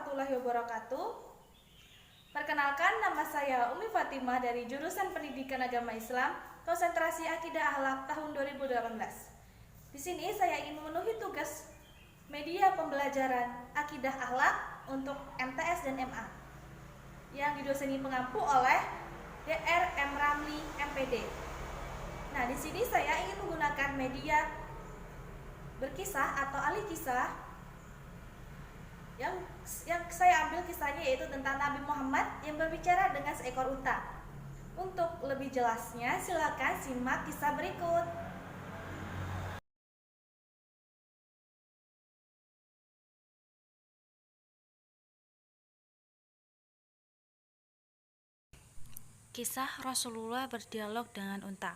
warahmatullahi wabarakatuh. Perkenalkan, nama saya Umi Fatimah dari jurusan Pendidikan Agama Islam, konsentrasi Akidah Akhlak tahun 2018. Di sini saya ingin memenuhi tugas media pembelajaran Akidah Akhlak untuk MTS dan MA yang didoseni pengampu oleh Dr. M. Ramli MPD. Nah, di sini saya ingin menggunakan media berkisah atau ahli kisah yang saya ambil kisahnya yaitu tentang Nabi Muhammad yang berbicara dengan seekor unta. Untuk lebih jelasnya silakan simak kisah berikut. Kisah Rasulullah berdialog dengan unta.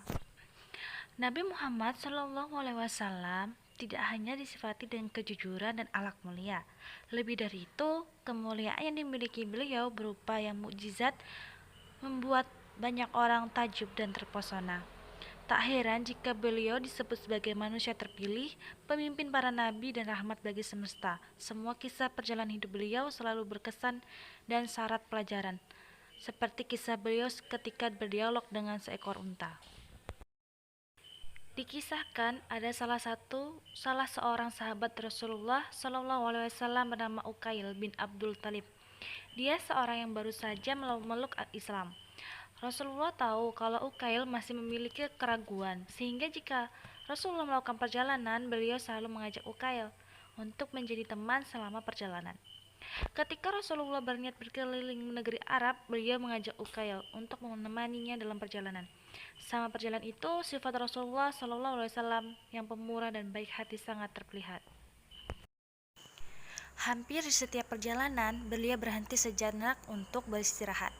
Nabi Muhammad SAW tidak hanya disifati dengan kejujuran dan akhlak mulia. Lebih dari itu, kemuliaan yang dimiliki beliau berupa yang mukjizat membuat banyak orang takjub dan terpesona. Tak heran jika beliau disebut sebagai manusia terpilih, pemimpin para nabi dan rahmat bagi semesta. Semua kisah perjalanan hidup beliau selalu berkesan dan syarat pelajaran, seperti kisah beliau ketika berdialog dengan seekor unta. Dikisahkan ada salah seorang sahabat Rasulullah SAW bernama Uqail bin Abdul Talib. Dia seorang yang baru saja memeluk Islam. Rasulullah tahu kalau Uqail masih memiliki keraguan, sehingga jika Rasulullah melakukan perjalanan, beliau selalu mengajak Uqail untuk menjadi teman selama perjalanan. Ketika Rasulullah berniat berkeliling negeri Arab, beliau mengajak Uqail untuk menemaninya dalam perjalanan. Sama perjalanan itu, sifat Rasulullah SAW yang pemurah dan baik hati sangat terlihat. Hampir di setiap perjalanan, beliau berhenti sejenak untuk beristirahat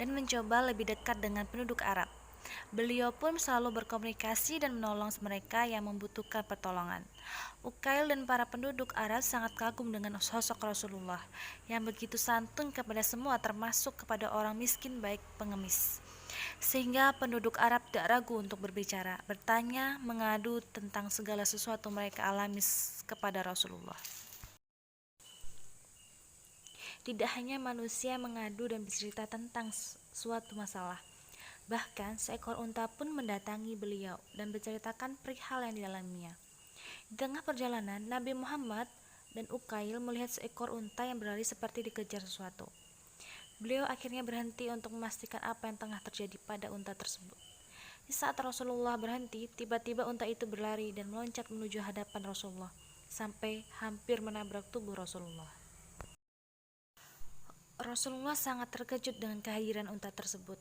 dan mencoba lebih dekat dengan penduduk Arab. Beliau pun selalu berkomunikasi dan menolong mereka yang membutuhkan pertolongan. Uqail dan para penduduk Arab sangat kagum dengan sosok Rasulullah yang begitu santun kepada semua, termasuk kepada orang miskin baik pengemis. Sehingga penduduk Arab tidak ragu untuk berbicara, bertanya, mengadu tentang segala sesuatu mereka alami kepada Rasulullah. Tidak hanya manusia mengadu dan bercerita tentang suatu masalah, bahkan seekor unta pun mendatangi beliau dan menceritakan perihal yang dialaminya. Di tengah perjalanan, Nabi Muhammad dan Uqail melihat seekor unta yang berlari seperti dikejar sesuatu. Beliau akhirnya berhenti untuk memastikan apa yang tengah terjadi pada unta tersebut. Di saat Rasulullah berhenti, tiba-tiba unta itu berlari dan meloncat menuju hadapan Rasulullah, sampai hampir menabrak tubuh Rasulullah. Rasulullah sangat terkejut dengan kehadiran unta tersebut.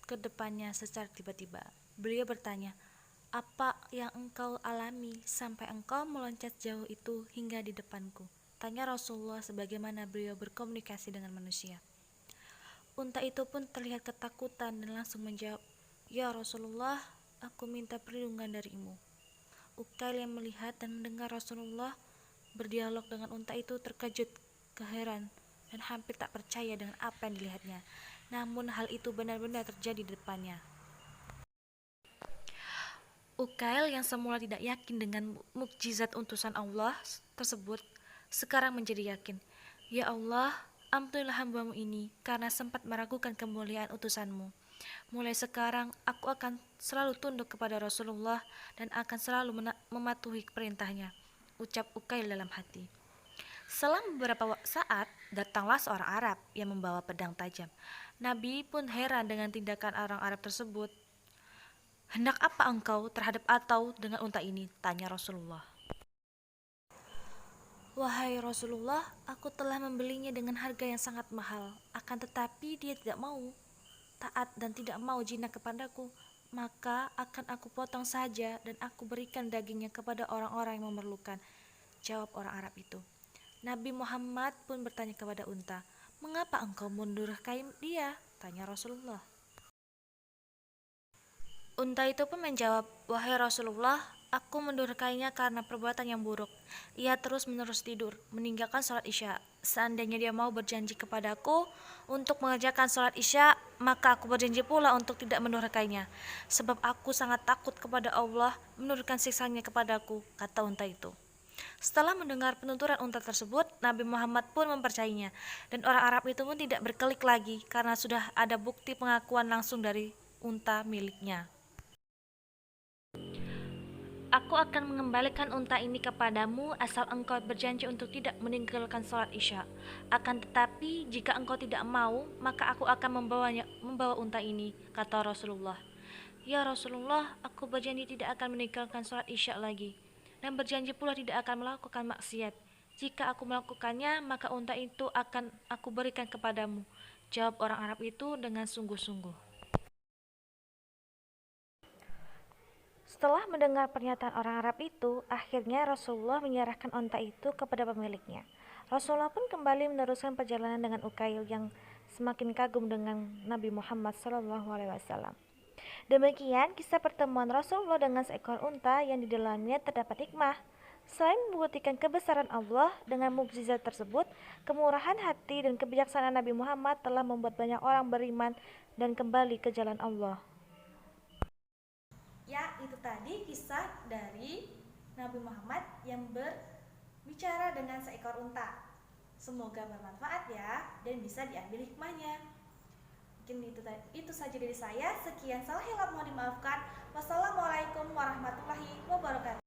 Ke depannya secara tiba-tiba, beliau bertanya, "Apa yang engkau alami sampai engkau meloncat jauh itu hingga di depanku?" Tanya Rasulullah sebagaimana beliau berkomunikasi dengan manusia. Unta itu pun terlihat ketakutan dan langsung menjawab, "Ya Rasulullah, aku minta perlindungan darimu." Uqail yang melihat dan mendengar Rasulullah berdialog dengan unta itu terkejut, keheran, dan hampir tak percaya dengan apa yang dilihatnya. Namun hal itu benar-benar terjadi di depannya. Uqail yang semula tidak yakin dengan mukjizat utusan Allah tersebut, sekarang menjadi yakin. "Ya Allah, ampunilah hamba-Mu ini karena sempat meragukan kemuliaan utusan-Mu. Mulai sekarang aku akan selalu tunduk kepada Rasulullah dan akan selalu mematuhi perintahnya," ucap Uqail dalam hati. Selang beberapa saat, datanglah seorang Arab yang membawa pedang tajam. Nabi pun heran dengan tindakan orang Arab tersebut. "Hendak apa engkau terhadap atau dengan unta ini?" tanya Rasulullah. "Wahai Rasulullah, aku telah membelinya dengan harga yang sangat mahal. Akan tetapi dia tidak mau taat dan tidak mau jinak kepadaku. Maka akan aku potong saja dan aku berikan dagingnya kepada orang-orang yang memerlukan," jawab orang Arab itu. Nabi Muhammad pun bertanya kepada unta, "Mengapa engkau mendurhakai dia?" tanya Rasulullah. Unta itu pun menjawab, "Wahai Rasulullah, aku mendurhakainya karena perbuatan yang buruk. Ia terus-menerus tidur, meninggalkan sholat isya. Seandainya dia mau berjanji kepadaku untuk mengerjakan sholat isya, maka aku berjanji pula untuk tidak mendurhakainya. Sebab aku sangat takut kepada Allah menurunkan siksanya kepadaku," kata unta itu. Setelah mendengar penuturan unta tersebut, Nabi Muhammad pun mempercayainya, dan orang Arab itu pun tidak berkelik lagi karena sudah ada bukti pengakuan langsung dari unta miliknya. Aku akan mengembalikan unta ini kepadamu asal engkau berjanji untuk tidak meninggalkan sholat isya. Akan tetapi jika engkau tidak mau, maka aku akan membawa unta ini, kata Rasulullah. Ya Rasulullah, aku berjanji tidak akan meninggalkan sholat isya lagi, dan berjanji pula tidak akan melakukan maksiat. Jika aku melakukannya, maka unta itu akan aku berikan kepadamu, jawab orang Arab itu dengan sungguh-sungguh. Setelah mendengar pernyataan orang Arab itu, akhirnya Rasulullah menyerahkan unta itu kepada pemiliknya. Rasulullah pun kembali meneruskan perjalanan dengan Ukail yang semakin kagum dengan Nabi Muhammad SAW. Demikian kisah pertemuan Rasulullah dengan seekor unta yang di dalamnya terdapat hikmah. Selain membuktikan kebesaran Allah dengan mukjizat tersebut, kemurahan hati dan kebijaksanaan Nabi Muhammad telah membuat banyak orang beriman dan kembali ke jalan Allah. Ya, itu tadi kisah dari Nabi Muhammad yang berbicara dengan seekor unta. Semoga bermanfaat ya dan bisa diambil hikmahnya. Mungkin itu saja dari saya. Sekian, salah hilap mohon dimaafkan. Wassalamualaikum warahmatullahi wabarakatuh.